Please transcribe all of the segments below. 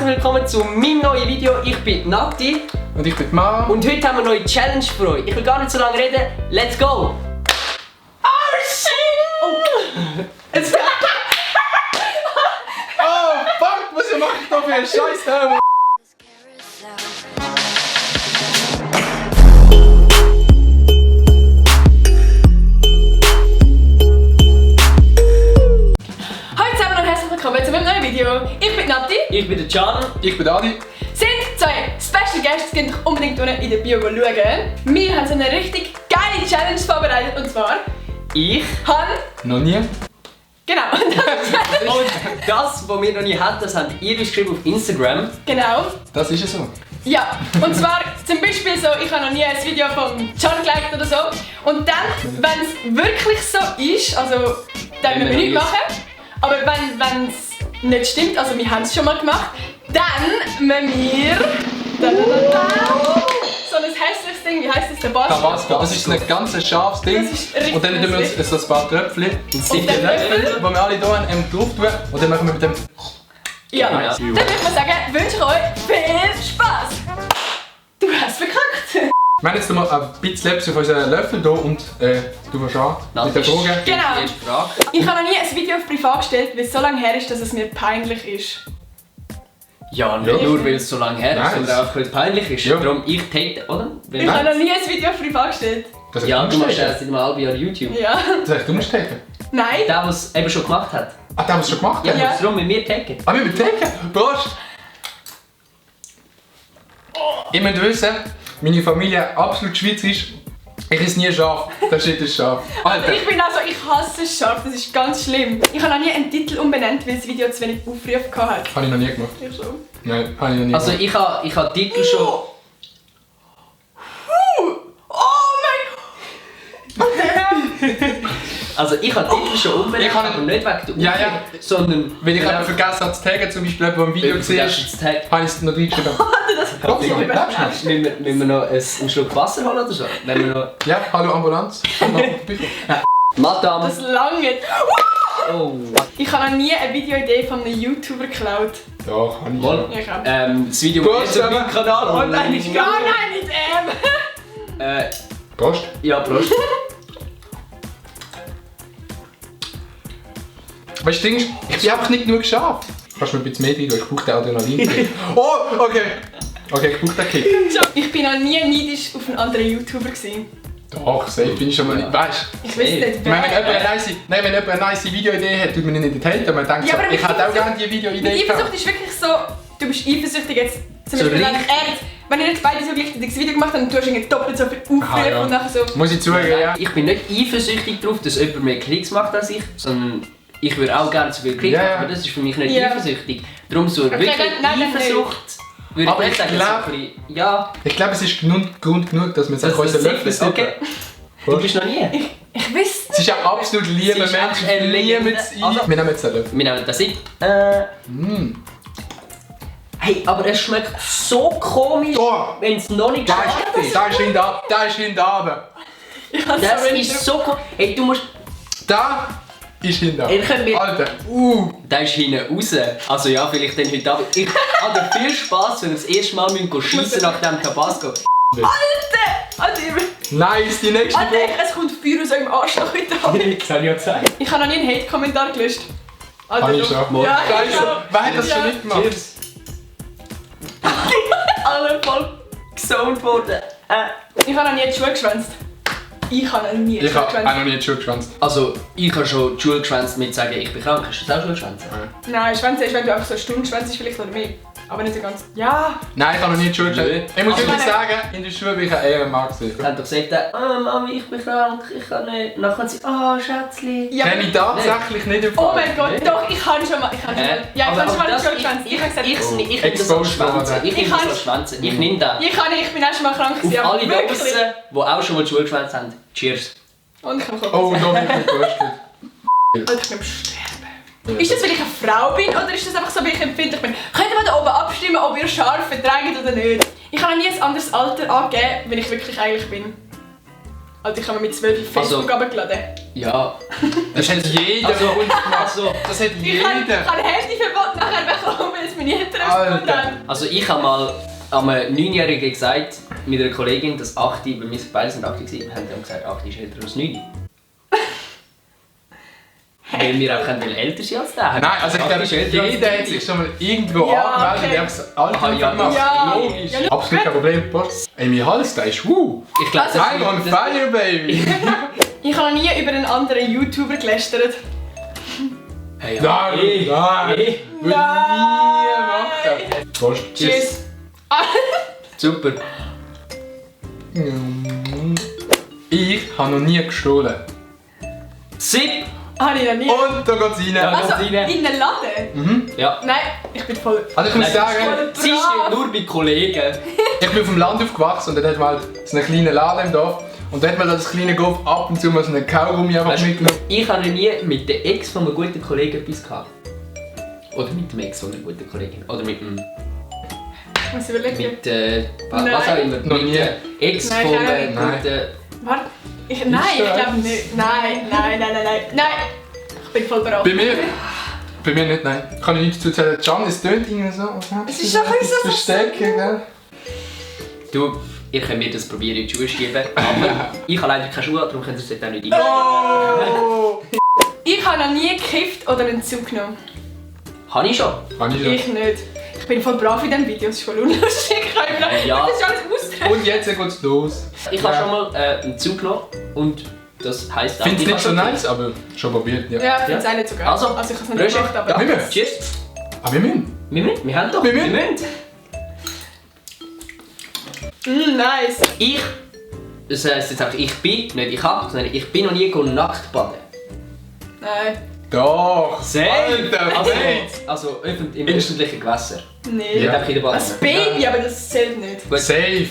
herzlich willkommen zu meinem neuen Video. Ich bin Nati. Und ich bin Mara. Und heute haben wir eine neue Challenge für euch. Ich will gar nicht so lange reden. Let's go! Oh shit! Oh. Es Oh fuck, was mache ich da für einen Scheiß Helm? Hallo zusammen und herzlich willkommen zu meinem neuen Video. Ich bin Nati. Ich bin der Can. Ich bin Adi. Sind zwei Special Guests, könnt ihr unbedingt unten in der Bio schauen. Wir haben so eine richtig geile Challenge vorbereitet und zwar Ich. Han. Noch nie. Genau. Und das, was wir noch nie hatten, das habt ihr geschrieben auf Instagram. Genau. Das ist es so. Ja, und zwar zum Beispiel so, ich habe noch nie ein Video von Can geliked oder so. Und dann, wenn es wirklich so ist, also dann müssen wir nichts machen. Aber wenn es nicht stimmt, also wir haben es schon mal gemacht, dann müssen wir so ein hässliches Ding, wie heisst das, Tabasco. Das ist ein ganz scharfes Ding. Das ist richtig Und dann tun wir uns so ein paar Tröpfchen, Und Auf sind den Löffel? die wir alle hier drauf tun. Und dann machen wir mit dem... Ja, Genau, ja. dann würde ich sagen, wünsche ich euch viel Spaß. Du hast verkackt. Wir haben jetzt noch mal ein bisschen etwas auf unseren Löffel hier und du wirst an mit der Frage. Genau. Die erste Frage. Ich habe noch nie ein Video auf privat gestellt, weil es so lange her ist, dass es mir peinlich ist. Ja, nicht Ja. nur weil es so lange her ist, Nice. sondern auch weil es peinlich ist. Ja. Darum ich täte, oder? Ich habe noch nie ein Video auf privat gestellt. Das Ja, du machst das. erst in einem halben Jahr YouTube. Ja. Das heißt, du musst taken. Nein. Der, der es eben schon gemacht hat. Ah, der, was schon gemacht Ja, hat? Ja. darum mit mir taken. Ah, wir müssen taken. Prost! Ihr müsst wissen, meine Familie absolut schweizerisch. Ich esse nie scharf. Das ist nicht scharf. Alter! Ich hasse scharf, das ist ganz schlimm. Ich habe noch nie einen Titel umbenannt, weil das Video zu wenig Aufrufe hatte. Habe ich noch nie gemacht. Ich schon. Nein, habe ich noch nie Also gemacht. ich habe Titel schon... Oh mein Also ich habe Titel schon umbenannt, Ich habe- aber nicht wegen der Ja, Aufrufe, ja. sondern... Wenn ich eben vergessen habe zu taggen, zum Beispiel beim Video gesehen vergessen hast, zu taggen. habe ich es noch reingeschrieben. Doch, so, bleibst du nicht? Müssen wir noch einen Schluck Wasser holen oder so? Wenn wir noch... Ja, hallo Ambulanz. Madame! Das lange. Oh. Ich habe noch nie eine Videoidee von einem YouTuber geklaut. Ja, kann ich. Mal. Ich auch. Das Video Prost ist auf zusammen. meinem Kanal online ist Ja, nein, nicht Prost. Ja, Prost. Weißt du, das Ding ist, ich bin einfach nicht genug scharf. Kannst du mir ein bisschen mehr rein, ich brauche den Adrenalin. Oh, okay. Okay, ich brauche den Kick. Ich bin noch nie neidisch auf einen anderen YouTuber gewesen. Doch, safe bin ich schon mal nicht. Weißt du? Ich weiß nicht, Ich meine, wenn wer. jemand eine nice Videoidee hat, tut man ihn nicht haten. Man denkt Ja, so, aber ich mit hätte auch gerne die Mit Videoidee Eifersucht gehabt. ist wirklich so, du bist eifersüchtig jetzt. Zum So Beispiel, richtig. wenn ihr jetzt beide so gleichzeitig ein Video gemacht habt und du hast irgendwie doppelt so viel Aufrufe Aha, ja. und nachher so... Muss ich zugeben, ja. Ich bin nicht eifersüchtig darauf, dass jemand mehr Klicks macht als ich, sondern ich würde auch gerne so viele Klicks Ja, ja. machen, aber das ist für mich nicht Ja. eifersüchtig. Darum so wirklich nein, Eifersucht würde Aber ich nicht ich sagen, glaub- so ein bisschen, ja, Ich glaube, es ist Grund genug, dass wir das sich unseren Löffel ist okay. sippen. Du bist noch nie. Ich weiß Es ist ja absolut lieber Es ist Mensch, echt eine Legende. niemand zu Also- Wir nehmen jetzt den Löffel. Wir nehmen das in. Hey, aber es schmeckt so komisch, Oh. wenn es noch nicht Da scharf ist hinten, da ist hinten runter. Das ist so komisch. Hey, du musst... Da ist hinten. Ihr könnt mir... Alter, Der ist hinten raus. Also ja, vielleicht dann heute Abend. Ich hatte viel Spass, wenn wir das erste Mal schiessen nach dem Tabasco. Alter, nice, die nächste Alter, es kommt Feuer aus eurem Arschloch heute Abend. Das habe ich ja gesagt. Ich habe noch nie einen Hate-Kommentar gelöscht. Alter, Habe ich doch. schon. Ja, ich Scheiße, auch. wer hat das Ja. schon nicht gemacht? Cheers. Alle voll gesoned worden. Ich habe noch nie die Schuhe geschwänzt. Ich habe noch nie die Ich Schuhe habe auch geschwänzt. noch nie die Schuhe geschwänzt. Also, ich habe schon die Schule geschwänzt mit sagen, ich bin krank. Hast du das auch schon geschwänzt? Nein, Schwänze ist, wenn du einfach so eine Stunde schwänzt, vielleicht oder mehr. Aber nicht so ganz. Ja! Nein, ich habe noch nie die Schuhe geschwänzt. Nö. Ich muss Also- wirklich sagen, in der Schule bin ich ein Ehrenmann gewesen. Sie haben doch gesagt, Mami, ich bin krank, ich kann nicht. Und dann kommt sie, Schätzli. Ja, Kenne ich tatsächlich nicht im oh Fall. mein Gott, Nee. doch, ich kann schon mal. Ja, ich kann schon mal die Schuhe geschwänzt. Ich habe gesagt, Ich nehme das als Exposed Schwänzen. worden. Ich nehme das Ich als Schwänzen. Ich nehme das. ich bin auch schon mal krank Auf gewesen, aber alle da wirklich. draussen, die auch schon mal die Schule geschwänzt haben. Cheers. Und ich kann Kopf. Oh, da bin ich gepostet. Alter, ich bin am Sterben. Ist das, weil ich eine Frau bin oder ist das einfach so, weil ich empfindlich bin? Könnt ihr mal da oben abstimmen, ob ihr scharf verträgt oder nicht? Ich habe noch nie ein anderes Alter angegeben, wenn ich wirklich eigentlich bin. Also ich habe mir mit 12 auf Facebook runtergeladen. Ja. Das hat jeder von uns gemacht. Das hat Ich habe jeder. ein Handyverbot nachher bekommen, weil es meine Eltern Alter. gefunden haben. Also ich habe mal einem 9-Jährigen gesagt, mit einer Kollegin, dass 8, weil wir beide sind 8 gewesen, wir haben dann gesagt, 8 ist älter als 9. Weil wir auch älter sind als der. Nein, also ich glaube, jeder hat sich schon mal irgendwo Ja, angemeldet okay. und einfach das Alter Ja, gemacht. ja. Logisch. Ja, logisch. Absolut kein Problem. Ey, mein Hals, der ist Ich glaube, I'm on fire, baby! Ich habe noch nie über einen anderen YouTuber gelästert. Hey, ja. Nein, Hey. nein! Hey. Würde ich nie machen! Prost. Tschüss. Super. Ich habe noch nie gestohlen. Sipp! Habe ich noch nie. Und da geht's rein. Ja. Also, rein. in den Laden? Ja. Nein, ich bin voll... Also ich muss Nein, sagen, Sie steht nur bei Kollegen. ich bin auf dem Land aufgewachsen und dann hat man halt so einen kleinen Laden im Dorf. Und dann hat man da das kleine Golf ab und zu mal so einen Kaugummi einfach Weißt du, mitgenommen. ich habe noch nie mit der Ex von einem guten Kollegen etwas gehabt. Oder mit dem Ex von einer guten Kollegin. Oder mit dem... Ich muss überlegen. Mit was Nein. auch immer. Noch mit nie. der Ex Nein, von ich auch einem nicht. guten... Warte. Nein, ich glaube nicht. Nein. Nein. Ich bin voll bereit. Bei mir nicht, nein. Kann ich nichts dazu erzählen. Can, es tönt irgendwie so. Es ist schon ein bisschen so Verstecken, gell? Du, ihr könnt mir das probieren in die Schuhe schieben, aber ich habe leider keine Schuhe, darum könnt ihr es dort auch nicht rein. Oh! Ich habe noch nie gekifft oder einen Zug genommen. Habe ich schon. Kann ich schon. Ich nicht. Ich bin voll brav in diesen Videos, es ist voll unlustig. Ich kann immer noch... Ja. Das ist alles ausdrehen. Und jetzt geht's los. Ich habe schon mal einen Zug genommen und das heisst auch... Ich finde es ich nicht so habe schon nice, aber schon probiert, ja. Ja, ich finde es auch nicht so geil. Also, ich habe es noch nicht Rösche, gemacht, aber... ja. Wir müssen. Cheers. Aber wir müssen. Wir haben doch. Wir müssen. Nice. Das heisst jetzt einfach, ich bin, nicht ich habe, sondern ich bin noch nie nackt baden. Nein. Doch! Alter, Also, Bates! also im öffentlichen Gewässer. Nee. Nicht einfach in der Als Badewanne. Baby, aber das zählt nicht. Gut. Safe!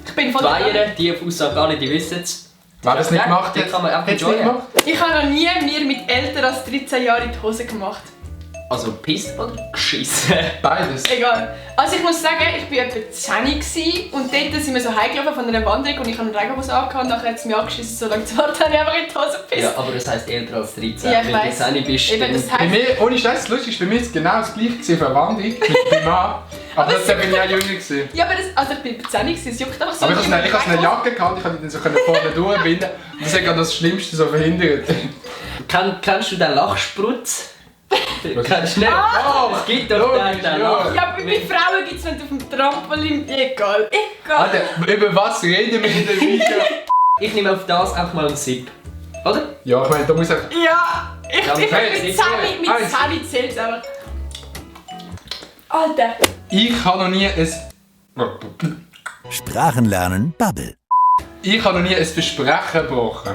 Ich bin voll Die Weiher, die auf Aussage alle, die wissen es. Wer das nicht Ja, gemacht die hat, kann man einfach hat's nicht enjoyen. gemacht? Ich habe noch nie mir mit älter als 13 Jahren in die Hose gemacht. Also pisst oder geschissen? Beides. Egal. Also ich muss sagen, ich war etwa 10 gewesen und dort sind wir so heimgelaufen von einer Wanderung und ich habe eine Regenhose angehabt und nachher hat es mich angeschissen, so lange zu warten, habe ich einfach in die Hose gepisst. Ja, aber das heisst älter als 13. Ja, ich Wenn du weiss. 10 bist, Eben, dann... das Bei heisst, mir, ohne Scheiß, das Lustigste, bei mir war es genau das gleiche gewesen, Verwandlung mit meinem Mann. Aber das bin ich auch jünger gewesen. ja, aber das, also ich bin etwa 10 gewesen, es juckt einfach so. Aber ich hatte eine Jacke gehabt, ich konnte die dann so vorne durchbinden. Und das hat gerade das Schlimmste so verhindert. Kennst du den Lachsprutz? Kennst du nicht? Oh, Es gibt doch logisch, den ja. Lach. Ja, bei Frauen gibt es nicht auf dem Trampolin. Egal. Alter, über was reden wir in der Video? Ich nehme auf das einfach mal einen Sip. Oder? Ja, ich meine, da muss ich... Ja, ich Ja, bin okay, mit jetzt 10 mit eins. 10 zählt es einfach. Alter. Ich habe noch nie ein... Sprachenlernen Bubble. Ich habe noch nie ein Versprechen gebrochen.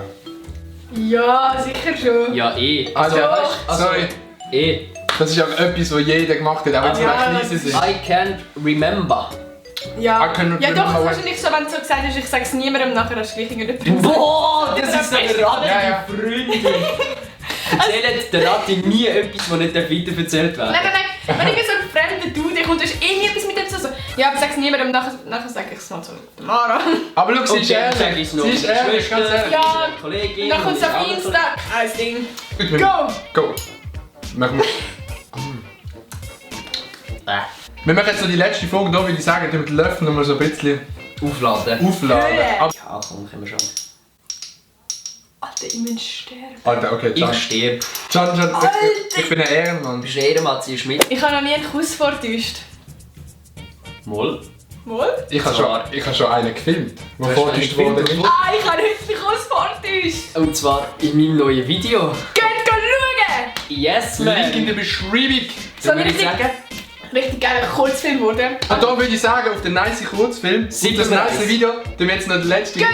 Ja, sicher schon. Ja, eh. Also, weißt, sorry. Eh. Das ist auch etwas, was jeder gemacht hat, auch wenn es Ja, klein das ist. ist- I can't remember. Ja, I can ja doch, remember es ist when- wahrscheinlich so, wenn du so gesagt hast, ich sage es niemandem, nachher hast du gleich irgendjemand. Boah, das ist so eine Ratte, Ja, ja. die Freundin. Erzählt der Ratte nie etwas, das nicht weiterverzählt werden Nein. Wenn ich so ein fremder Dude kommt, du hast eh nie etwas mit dem zu so. Ja, aber sag es niemandem, nachher sage ich es mal zu der Mara. Aber schau, sie ist Okay, sag ehrlich. ich's noch. Sie ist ehrlich, ganz ehrlich. Ja. Kollegin. Und dann kommt es auf andere Insta, kein Ding. Gut, Go! Go! Machen wir. Wir machen jetzt noch die letzte Folge, da würde ich sagen, mit den Löffeln noch mal so ein bisschen Aufladen. aufladen. Höhle. Aber- Ja, komm, können wir schon. Alter, ich muss sterben. Alter, okay, Can. Ich sterbe. Can, ich bin ein Ehrenmann. Bist du Ehrenmann, ziehst mit? Ich habe noch nie einen Kuss vortäuscht. Moll. Wohl? Ich habe schon einen gefilmt, der hast vortäuscht einen worden gefilmt? ist. Ah, ich habe heute einen Kuss vortäuscht. Und zwar in meinem neuen Video. Geht schauen! Yes, Link in man. der Beschreibung. So ein würde ich richtig, sagen. richtig geiler Kurzfilm geworden. Und da würde ich sagen, auf den nice Kurzfilm, auf das 7 nice nice. Video, dann wir jetzt noch den letzten. Genau!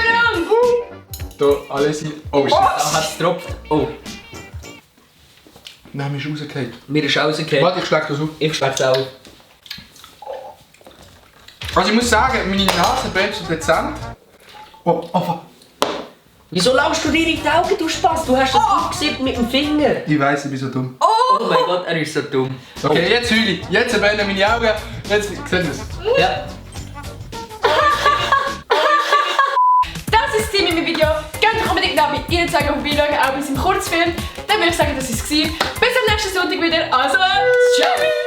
Da, alles in. Oh shit. Da hat es getropft. Oh, Nein, mir ist rausgefallen. mir ist rausgefallen. Warte, ich schlag das auf. Ich schmeck's auch. Also ich muss sagen, meine Nase brennt schon dezent. Oh, fuck. Wieso laufst du dir in die Augen, du Spaß? Du hast das aufgesippt mit dem Finger. Ich weiss, ich bin so dumm. Oh mein Gott, er ist so dumm. Okay, jetzt heule ich. Jetzt brennen meine Augen. Jetzt seht ihr es. Ja. Das ist das Team in meinem Video unbedingt auch bei ihr zeigen, vorbeischauen, auch bei seinem Kurzfilm. Dann würde ich sagen, das war es. Bis am nächsten Sonntag wieder. Also, ciao!